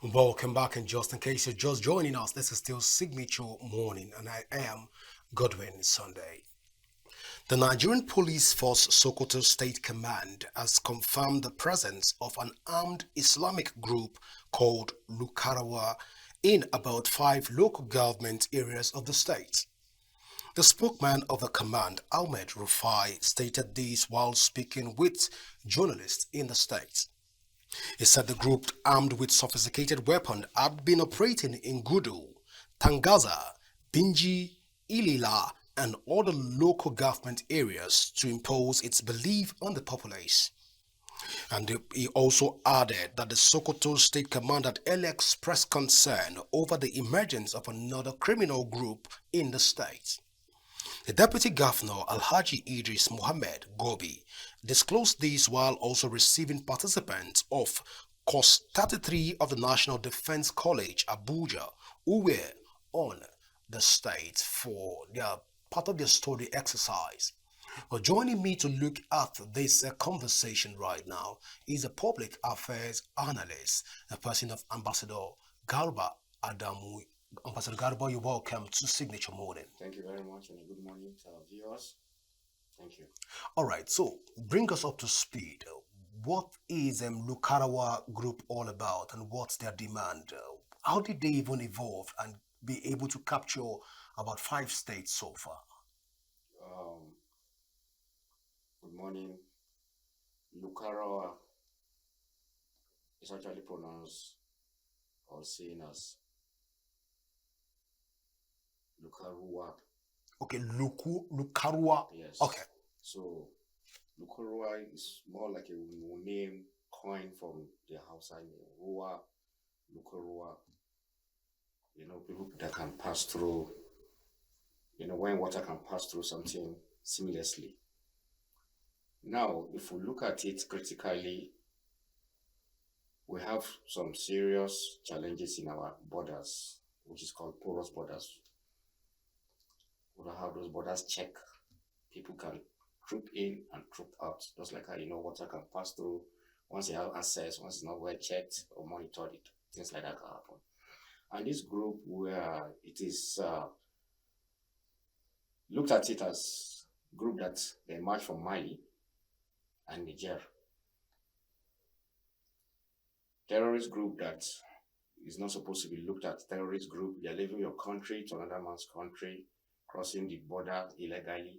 Welcome back, and just in case you're just joining us, this is still Signature Morning, and I am Godwin Sunday. The Nigerian Police Force Sokoto State Command has confirmed the presence of an armed Islamic group called Lukarawa in about five local government areas of the state. The spokesman of the command, Ahmed Rufai, stated this while speaking with journalists in the state. He said the group, armed with sophisticated weapons, had been operating in Gudu, Tangaza, Binji, Ilila, and other local government areas to impose its belief on the populace. And he also added that the Sokoto State Command had earlier expressed concern over the emergence of another criminal group in the state. The Deputy Governor Alhaji Idris Mohammed Gobi disclosed this while also receiving participants of Course 33 of the National Defense College, Abuja, who were on the state for their part of their study exercise. Well, joining me to look at this conversation right now is a public affairs analyst, a person of Ambassador Garba Adamu. Ambassador Garba, you're welcome to Signature Morning. Thank you very much and a good morning to our viewers. Thank you. All right, so bring us up to speed. What is Lukarawa Group all about, and what's their demand? How did they even evolve and be able to capture about five states so far? Um, Good morning. Lukarawa is actually pronounced or seen as Lukaruwa. Okay, Lukarua. Yes. Okay. So Lukaruwa is more like a name coined from the Hausa name. Ruwa, Lukaruwa. People that can pass through, when water can pass through something seamlessly. Now, if we look at it critically, we have some serious challenges in our borders, which is called porous borders. We don't have those borders checked. People can troop in and troop out, just like how water can pass through once you have access, once it's not well checked or monitored, things like that can happen. And this group, where it is looked at it as a group that they emerged from Mali and Niger. Terrorist group that is not supposed to be looked at. Terrorist group, they're leaving your country to another man's country, crossing the border illegally.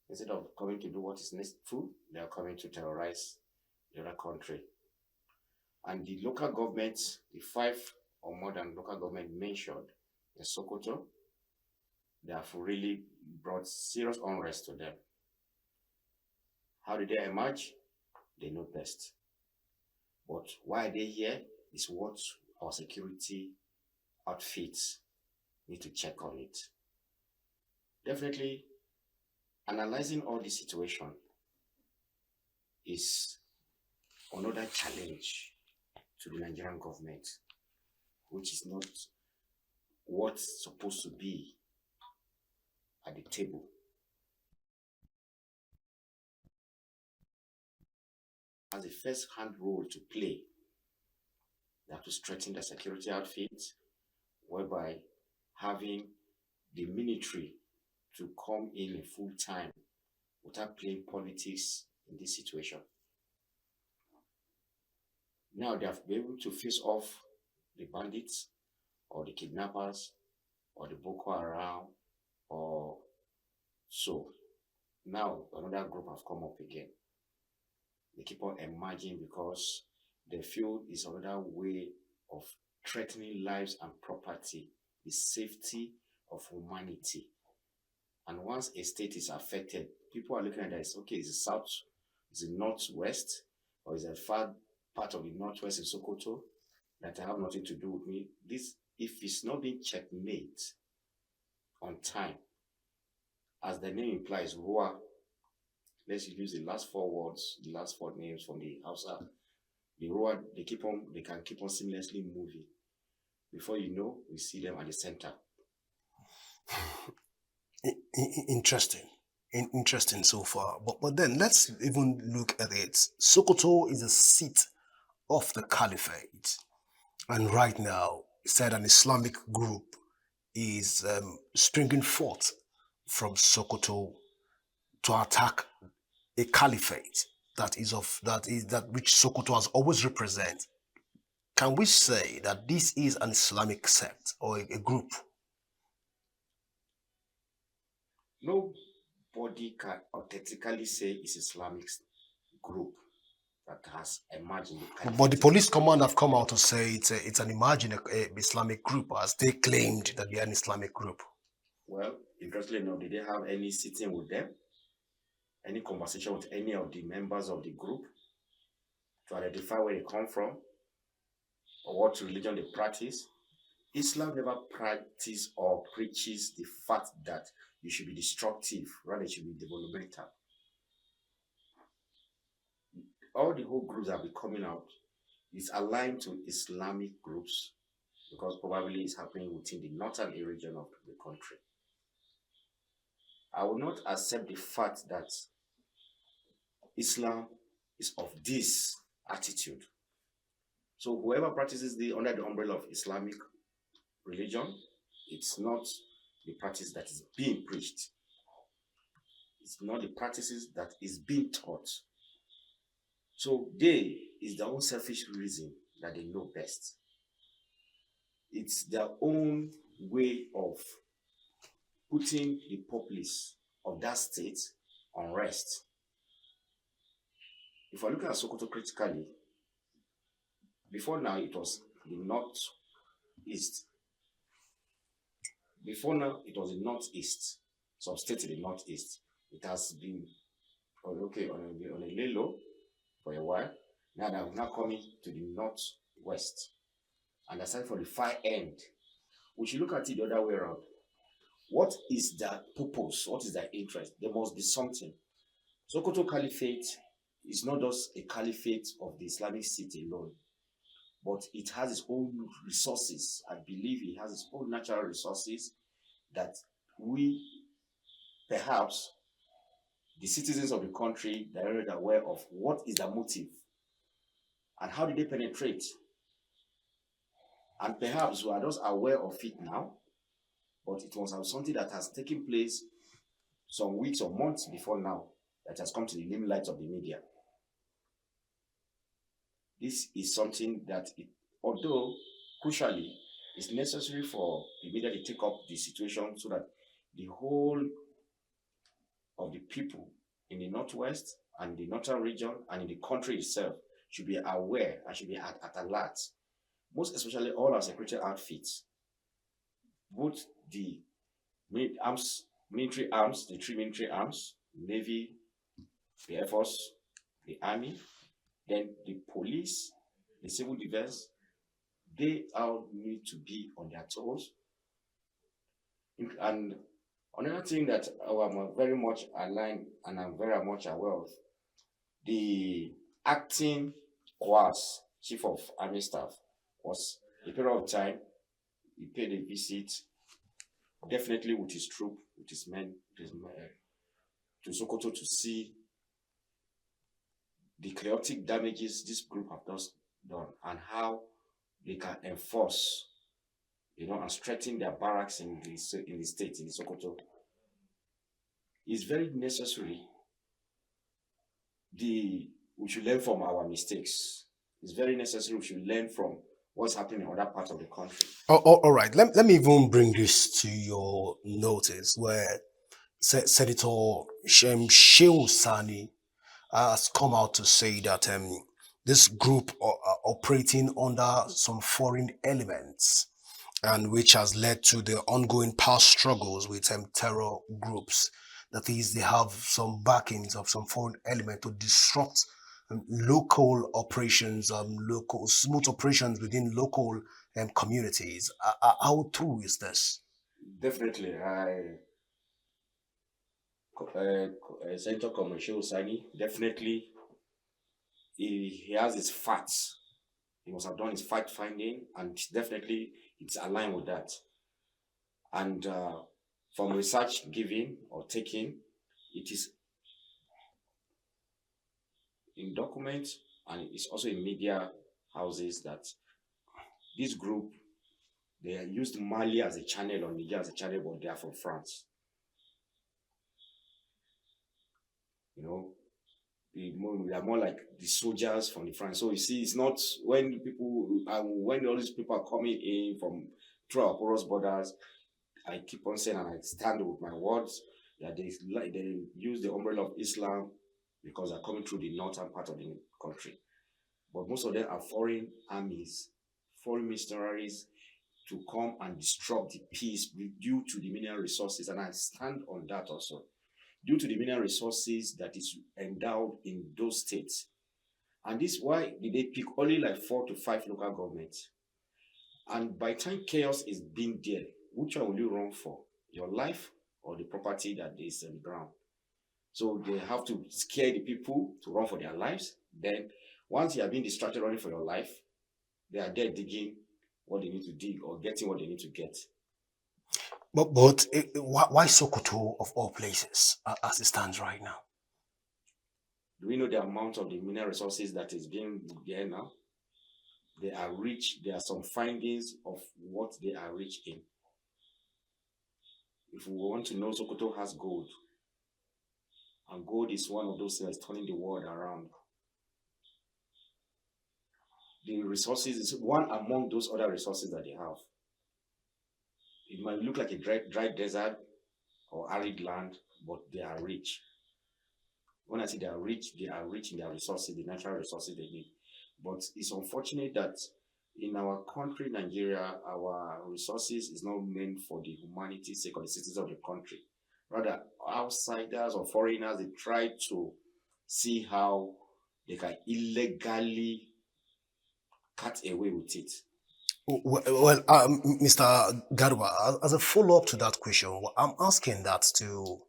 Instead of coming to do what is needful, they are coming to terrorize the other country. And the local government, the five or more than local government mentioned in Sokoto, they have really brought serious unrest to them. How did they emerge? They know best. But why are they here is what our security outfits need to check on it. Definitely, analyzing all this situation is another challenge to the Nigerian government, which is not what's supposed to be at the table. Has a first-hand role to play. They have to strengthen the security outfit, whereby having the military to come in full time without playing politics in this situation. Now they have been able to face off the bandits or the kidnappers or the Boko Haram or so. Now another group have come up again. They keep on emerging because they feel it's another way of threatening lives and property, the safety of humanity. And once a state is affected, people are looking at that as, okay, is it south, is it northwest, or is it a far part of the northwest in Sokoto that have nothing to do with me? This, if it's not being checkmate on time, as the name implies, Rua, let's use the last four words, the last four names from the Hausa. The Rua, they can keep on seamlessly moving. Before you know, we see them at the center. Interesting. Interesting so far. But then let's even look at it. Sokoto is a seat of the caliphate. And right now, he said an Islamic group is springing forth from Sokoto to attack a caliphate that which Sokoto has always represented. Can we say that this is an Islamic sect or a group? Nobody can authentically say it's Islamic group that has emerged in the But the caliphate. police command have come out to say it's an imagined Islamic group as they claimed that they are an Islamic group. Well, interestingly enough, did they have any sitting with them, any conversation with any of the members of the group to identify where they come from or what religion they practice? Islam never practices or preaches the fact that you should be destructive, rather it should be developmental. All the whole groups that be coming out is aligned to Islamic groups because probably it's happening within the northern region of the country. I will not accept the fact that Islam is of this attitude. So whoever practices the under the umbrella of Islamic religion, it's not the practice that is being preached. It's not the practices that is being taught. So they is their own selfish reason that they know best. It's their own way of putting the populace of that state on rest. If I look at Sokoto critically, before now it was the northeast. Before now it was the northeast. Some states in the northeast. It has been okay on a lay low for a while. Now they're now coming to the northwest. And aside for the far end, we should look at it the other way around. What is their purpose? What is their interest? There must be something. Sokoto Caliphate is not just a caliphate of the Islamic State alone, but it has its own resources. I believe it has its own natural resources that we, perhaps, the citizens of the country, they are already aware of what is the motive and how did they penetrate. And perhaps we are just aware of it now, but it was something that has taken place some weeks or months before now that has come to the limelight of the media. This is something that, although crucially, is necessary for the media to take up the situation so that the whole of the people in the northwest and the northern region and in the country itself should be aware and should be at alert. Most especially all our security outfits, both the military arms, the three military arms, Navy, the Air Force, the Army, then the police, the civil defense, they all need to be on their toes. And another thing that I'm very much aligned and I'm very much aware of, the acting was chief of army staff was a period of time he paid a visit, definitely with his troop, with his men, to Sokoto to see the chaotic damages this group have just done and how they can enforce, and strengthen their barracks in the state, in the Sokoto. It's very necessary. We should learn from our mistakes. It's very necessary we should learn from what's happening in other parts of the country. All right, let me even bring this to your notice where Senator Shehu Sani has come out to say that this group are operating under some foreign elements and which has led to the ongoing power struggles with terror groups. That is, they have some backings of some foreign element to disrupt local operations, local smooth operations within local communities. How true is this? Definitely, Senator Commercial Sani, definitely, he has his facts. He must have done his fact finding, and definitely it's aligned with that. And from research given or taken, it is in documents and it's also in media houses that This group, they used Mali as a channel or Niger as a channel, but they are from France. You know, they are more like the soldiers from the France. So you see, it's not when people when all these people are coming in from through our porous borders. I keep on saying, and I stand with my words, that they use the umbrella of Islam because they're coming through the northern part of the country. But most of them are foreign armies, foreign missionaries to come and disrupt the peace due to the mineral resources. And I stand on that also. Due to the mineral resources that is endowed in those states. And this why did they pick only like 4 to 5 local governments? And by the time chaos is being there, which one will you run for? Your life or the property that is on the ground? So they have to scare the people to run for their lives. Then once you are being distracted running for your life, they are there digging what they need to dig or getting what they need to get. But why Sokoto of all places as it stands right now? Do we know the amount of the mineral resources that is being there now? They are rich. There are some findings of what they are rich in. If we want to know, Sokoto has gold. And gold is one of those things turning the world around. The resources is one among those other resources that they have. It might look like a dry desert or arid land, but they are rich. When I say they are rich in their resources, the natural resources they need. But it's unfortunate that in our country, Nigeria, our resources is not meant for the humanity sake or the citizens of the country. Rather, outsiders or foreigners, they try to see how they can illegally cut away with it. Well, Mr. Garba, as a follow up to that question, I'm asking that to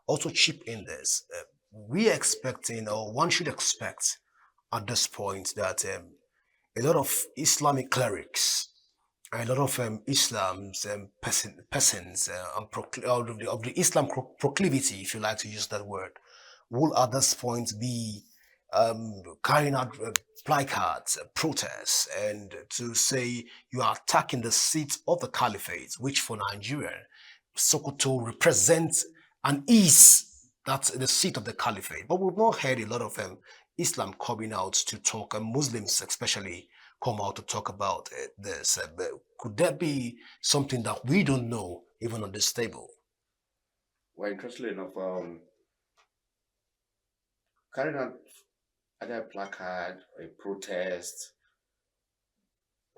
also chip in this. We expecting, or one should expect at this point, that a lot of Islamic clerics, a lot of Islam's persons of the Islam proclivity, if you like to use that word, will at this point be carrying out placards, protests, and to say you are attacking the seat of the caliphate, which for Nigeria, Sokoto represents and is that's the seat of the caliphate. But we've not heard a lot of Islam coming out to talk, and Muslims especially come out to talk about this. But could that be something that we don't know even on this table? Well, interestingly enough, carrying out either a placard or a protest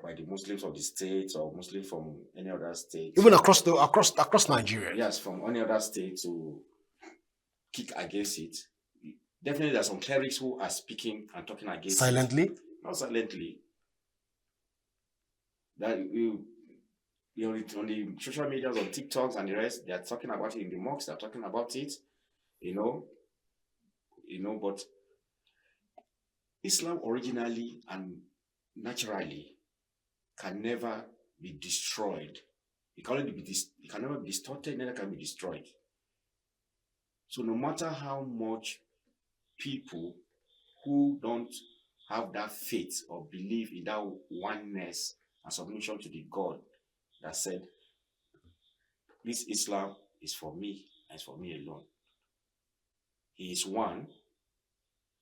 by the Muslims of the state or Muslims from any other state. Even across Nigeria. Yes, from any other state to kick against it. Definitely, there are some clerics who are speaking and talking against silently. It. Not silently. That you know, on the social medias, on TikToks and the rest, they are talking about it in the mosques. They are talking about it. But Islam originally and naturally can never be destroyed. It can only be it can never be distorted, neither can be destroyed. So no matter how much people who don't have that faith or believe in that oneness and submission to the God that said, this Islam is for me and it's for me alone. He is one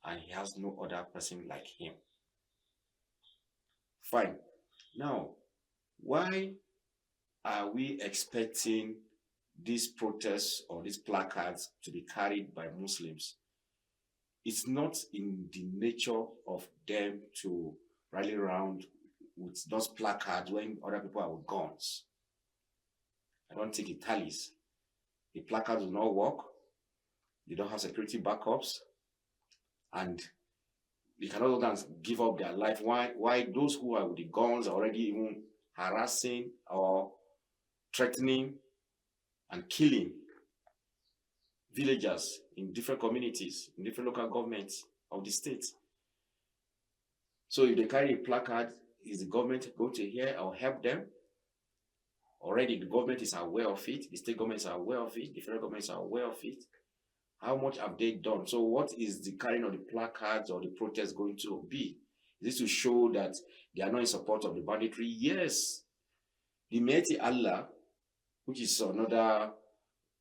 and he has no other person like him. Fine. Now, why are we expecting these protests or these placards to be carried by Muslims? It's not in the nature of them to rally around with those placards when other people are with guns. I don't think it tallies. The placards will not work. They don't have security backups. And they cannot give up their life. Why those who are with the guns are already even harassing or threatening and killing villagers in different communities, in different local governments of the state. So if they carry a placard, is the government going to hear or help them? Already the government is aware of it, the state governments are aware of it, the federal governments are aware of it. How much have they done? So what is the carrying of the placards or the protest going to be? Is it to show that they are not in support of the banditry? Yes. The Mieti Allah, which is another,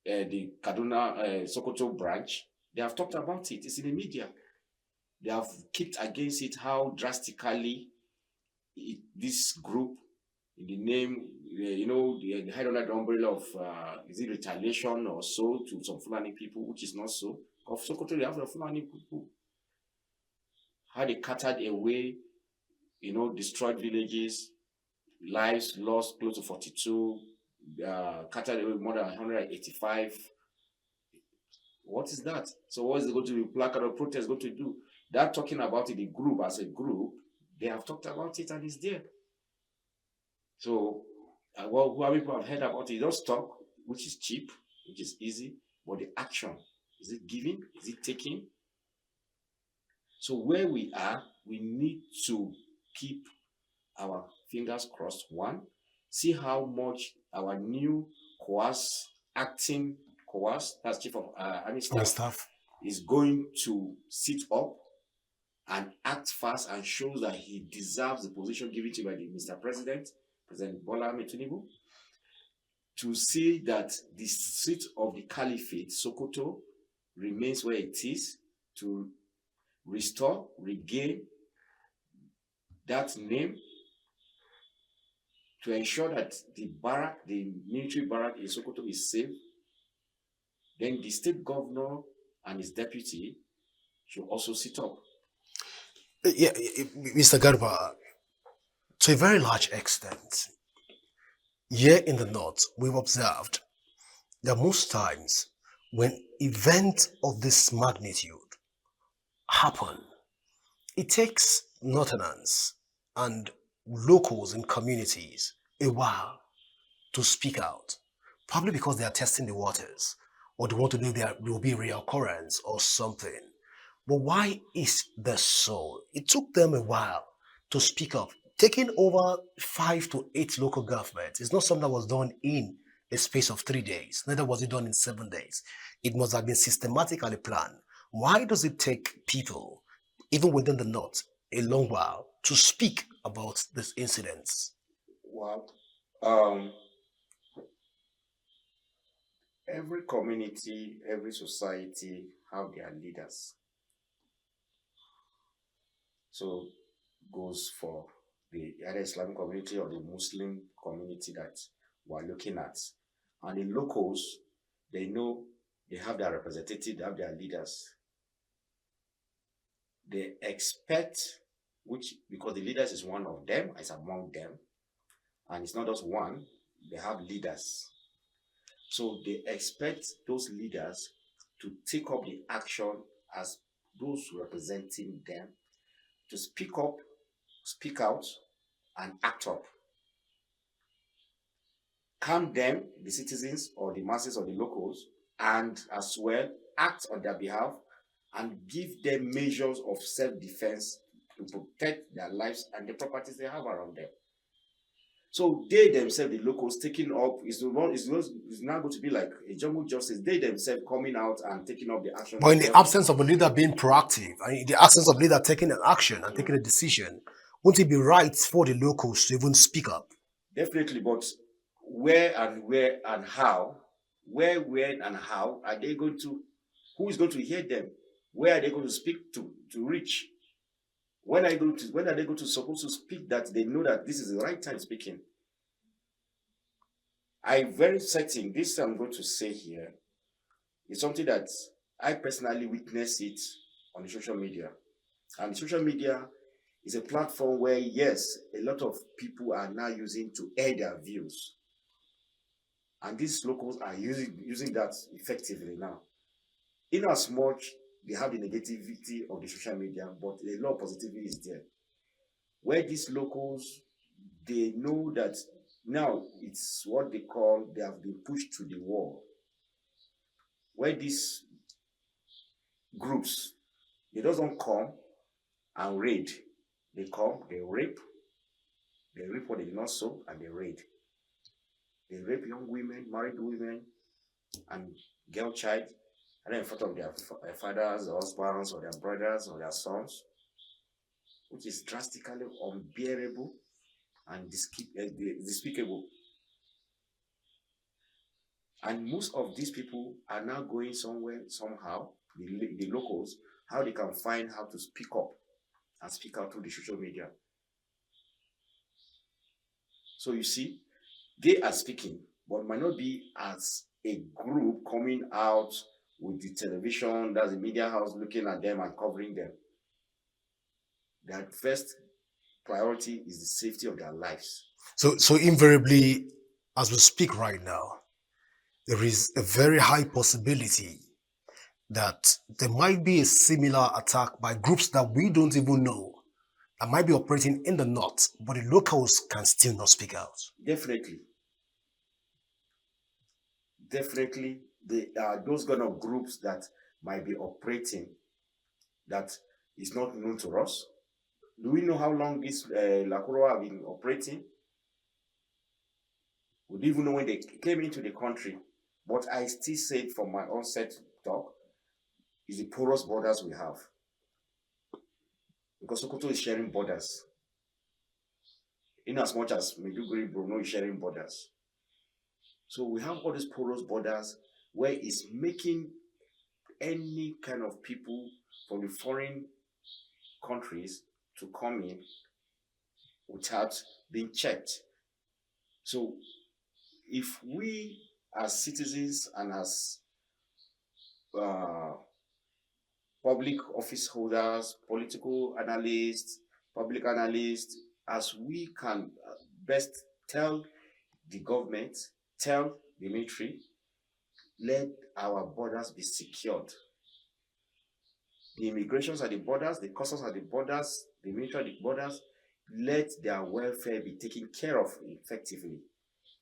the Kaduna Sokoto branch, they have talked about it. It's in the media. They have kicked against it, how drastically this group, in the name, they hide under the umbrella of, is it retaliation or so to some Fulani people, which is not so. Of Sokoto, they have the Fulani people. How they carted away, destroyed villages, lives lost close to 42, carted away more than 185. What is that? So what is it going to be placard of protest going to do? That talking about it, the group as a group, they have talked about it and it's there. So who people have heard about it, just talk, which is cheap, which is easy, but the action, is it giving? Is it taking? So where we are, we need to keep our fingers crossed. One, see how much our new acting coas, that's chief of army staff, is going to sit up and act fast and shows that he deserves the position given to him by the Mr. President Bola Ahmed Tinubu, to see that the seat of the caliphate, Sokoto, remains where it is, to restore, regain that name, to ensure that the military barrack in Sokoto is safe. Then the state governor and his deputy should also sit up. Yeah, Mr. Garba, to a very large extent, here in the north, we've observed that most times when events of this magnitude happen, it takes Northerners and locals in communities a while to speak out, probably because they are testing the waters or they want to know if there will be a reoccurrence or something. But why is this so? It took them a while to speak up. Taking over 5 to 8 local governments is not something that was done in a space of 3 days, neither was it done in 7 days. It must have been systematically planned. Why does it take people, even within the North, a long while to speak about these incidents? Well, every community, every society have their leaders. So goes for the either Islamic community or the Muslim community that we're looking at. And the locals, they know they have their representative, they have their leaders. They expect, which because the leaders is one of them, is among them, and it's not just one, they have leaders. So they expect those leaders to take up the action as those representing them, to speak up, speak out, and act up. Calm them, the citizens or the masses or the locals, and as well act on their behalf and give them measures of self-defense to protect their lives and the properties they have around them. So they themselves, the locals, taking up is now going to be like a jumbo justice. They themselves coming out and taking up the action. But in the absence of a leader being proactive, and in the absence of a leader taking an action and taking a decision, wouldn't it be right for the locals to even speak up? Definitely, but where and how, when and how are they going to, who is going to hear them? Where are they going to speak to reach? When are they going to supposed to speak that they know that this is the right time speaking? I'm very certain this I'm going to say here is something that I personally witnessed it on the social media. And social media is a platform where, yes, a lot of people are now using to air their views. And these locals are using that effectively now. In as much they have the negativity of the social media, but a lot of positivity is there. Where these locals, they know that now it's what they call, they have been pushed to the wall. Where these groups, they don't come and raid. They come, they rape what they did not sow, and they raid. They rape young women, married women, and girl child, and then in front of their fathers, or husbands, or their brothers, or their sons. which is drastically unbearable and despicable. And most of these people are now going somewhere, somehow, the locals, how they can find how to speak up and speak out through the social media. So you see, they are speaking, but might not be as a group coming out with the television, that's the media house looking at them and covering them. Their first priority is the safety of their lives. So invariably, as we speak right now, there is a very high possibility that there might be a similar attack by groups that we don't even know that might be operating in the north, but the locals can still not speak out. Definitely, definitely, there are those kind of groups that might be operating that is not known to us. Do we know how long this Lakuro have been operating? We don't even know when they came into the country. But I still said from my onset talk, is the porous borders we have. Because Sokoto is sharing borders. In as much as Maiduguri, Borno is sharing borders. So we have all these porous borders where it's making any kind of people from the foreign countries to come in without being checked. So if we as citizens and as uh, public office holders, political analysts, public analysts, as we can best tell the government, tell the military, let our borders be secured. The immigrations at the borders, the customs at the borders, the military at the borders, let their welfare be taken care of effectively.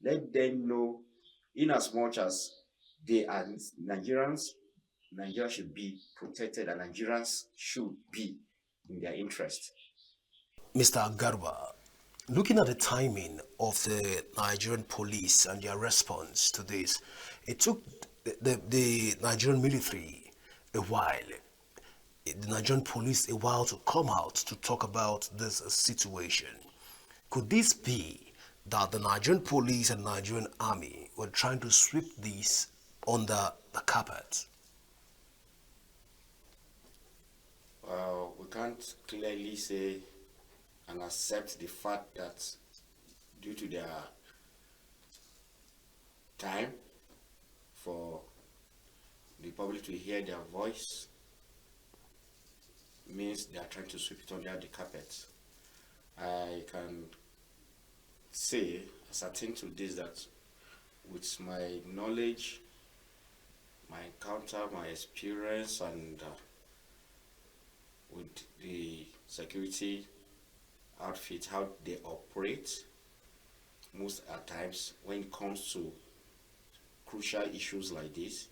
Let them know, in as much as they are Nigerians, Nigeria should be protected and Nigerians should be in their interest. Mr. Garba, looking at the timing of the Nigerian police and their response to this, it took the Nigerian military a while, the Nigerian police a while to come out to talk about this situation. Could this be that the Nigerian police and Nigerian army were trying to sweep this under the carpet? We can't clearly say and accept the fact that due to their time for the public to hear their voice means they are trying to sweep it under the carpet. I can say, ascertain to this, that with my knowledge, my encounter, my experience, and with the security outfit, how they operate, most at times when it comes to crucial issues like this,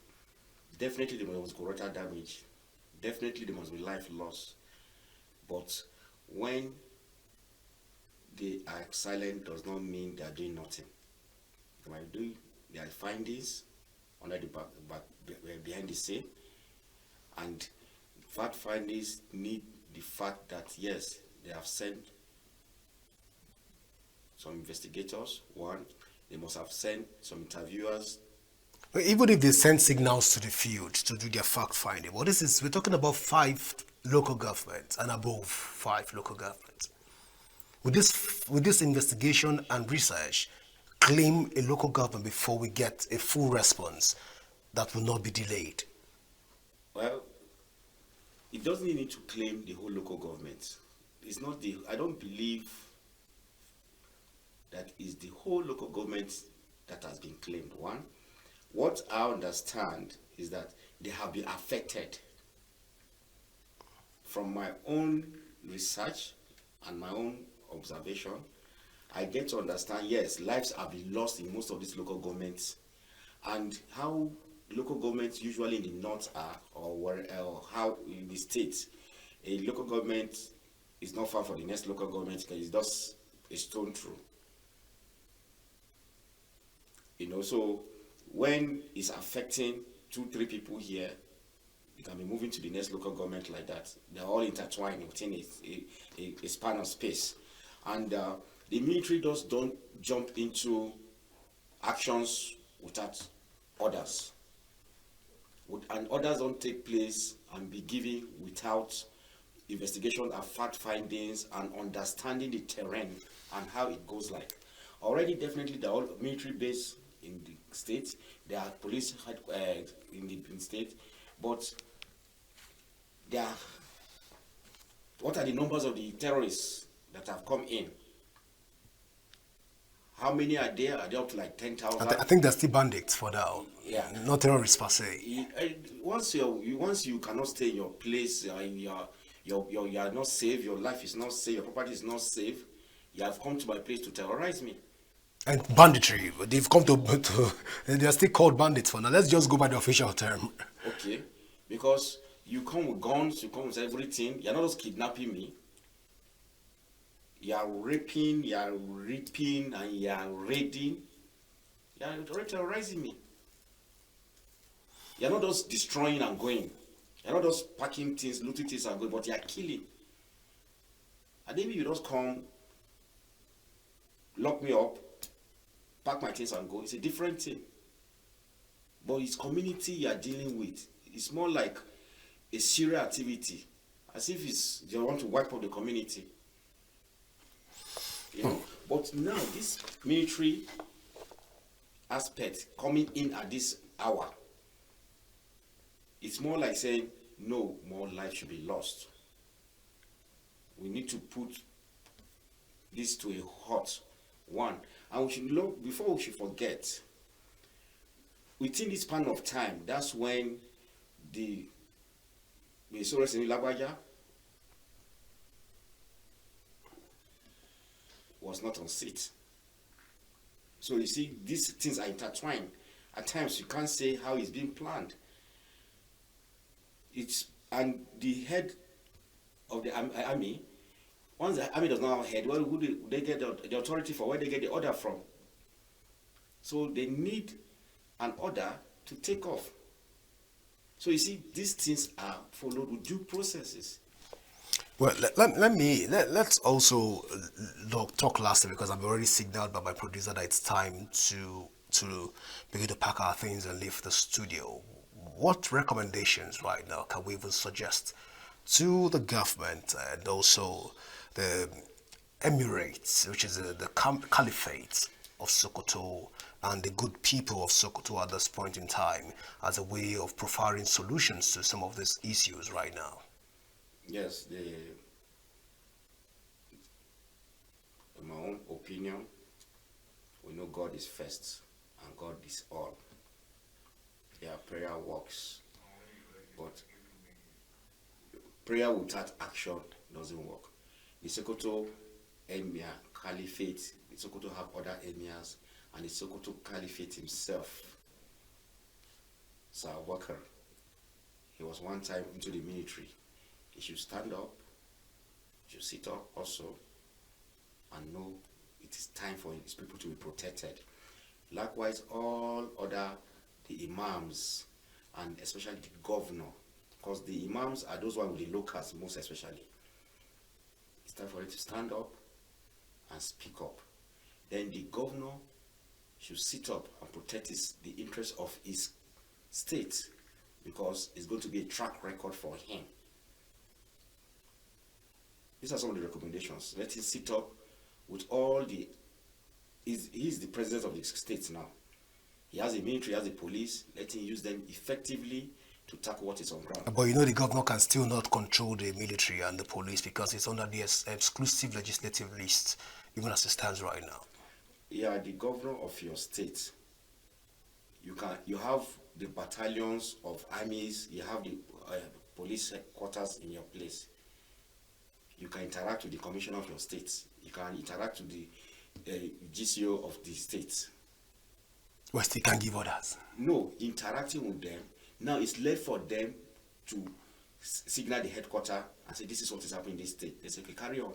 definitely there must be collateral damage, definitely there must be life loss. But when they are silent does not mean they are doing nothing. They might do their findings under the behind the scene, and fact findings need the fact that yes, they have sent some investigators. One, they must have sent some interviewers. Even if they send signals to the field to do their fact finding, well, this is we're talking about five local governments and above five local governments. With this investigation and research, claim a local government before we get a full response that will not be delayed. Well, it doesn't need to claim the whole local government. It's not the. I don't believe that is the whole local government that has been claimed. One, what I understand is that they have been affected. From my own research and my own observation, I get to understand, yes, lives have been lost in most of these local governments, and how local governments usually in the north are, or how in the states, a local government is not far from the next local government because it's just a stone throw. So when it's affecting two, three people here, You can be moving to the next local government like that. They're all intertwined within a span of space. And the military just don't jump into actions without orders. And orders don't take place and be given without investigation and fact findings and understanding the terrain and how it goes like. Already, definitely, there are military base in the state. There are police in the state, but there are, what are the numbers of the terrorists that have come in? How many are there? Are they up to like 10,000? I think they're still bandits for now. Yeah. Not terrorists per se. Once you cannot stay in your place, you are not safe. Your life is not safe. Your property is not safe. You have come to my place to terrorize me. And banditry, they've come to they are still called bandits for now. Let's just go by the official term. Okay, because you come with guns, you come with everything. You're not just kidnapping me. You are raping, you are raping, and you are raiding. You are terrorizing me. You're not just destroying and going. You're not just packing things, looting things and going, but you are killing. And maybe you just come, lock me up, pack my things and go. It's a different thing. But it's community you are dealing with. It's more like a serial activity, as if you want to wipe out the community. You know? But now this military aspect coming in at this hour, it's more like saying no more life should be lost. We need to put this to a halt. One, and we should look before we should forget. Within this span of time, that's when the Minnesota Lagwaja was not on seat. So you see, these things are intertwined. At times, you can't say how it's being planned. And the head of the army, once the army does not have a head, who do they get the authority for where they get the order from? So they need an order to take off. So you see, these things are followed with due processes. Well, let's also talk lastly, because I've already signaled by my producer that it's time to begin to pack our things and leave the studio. What recommendations right now can we even suggest to the government and also the Emirates, which is the Caliphate of Sokoto, and the good people of Sokoto at this point in time, as a way of providing solutions to some of these issues right now? Yes, in my own opinion, we know God is first and God is all. Yeah, prayer works, but prayer without action doesn't work. The Sokoto Emir Caliphate, the Sokoto have other emirs, and the Sokoto Caliphate himself, Sir Wakar, he was one time into the military. He should stand up, he should sit up also, and know it is time for his people to be protected. Likewise, all other, the imams, and especially the governor, because the imams are those ones with the locals most especially. It's time for him to stand up and speak up. Then the governor should sit up and protect the interests of his state, because it's going to be a track record for him. These are some of the recommendations. Let him sit up with all the... He's the president of the state now. He has a military, he has a police. Let him use them effectively to tackle what is on ground. But you know the governor can still not control the military and the police because it's under the exclusive legislative list, even as it stands right now. Yeah, the governor of your state. You have the battalions of armies, you have the police headquarters in your place. You can interact with the commissioner of your state. You can interact with the GCO of the state. Well, still can't give orders. No, interacting with them. Now it's left for them to signal the headquarters and say, this is what is happening in this state. They say, okay, carry on.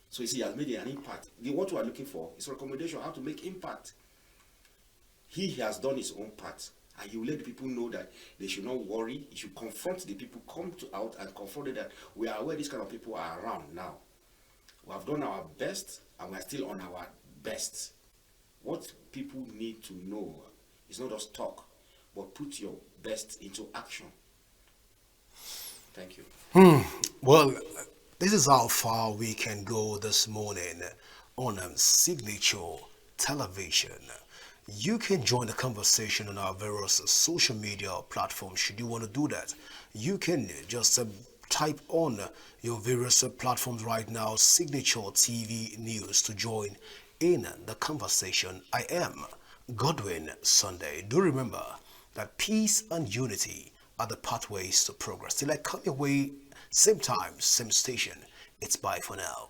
So you see, he has made an impact. What we are looking for is a recommendation how to make impact. He has done his own part. And you let the people know that they should not worry. You should confront the people, come to out and confront them that we are aware these kind of people are around now. We have done our best and we are still on our best. What people need to know is not just talk, but put your best into action. Thank you. Well, this is how far we can go this morning on Signature Television. You can join the conversation on our various social media platforms should you want to do that. You can just type on your various platforms right now, Signature TV News, to join in the conversation. I am Godwin Sunday. Do remember that peace and unity are the pathways to progress. Till I come your way, same time, same station. It's bye for now.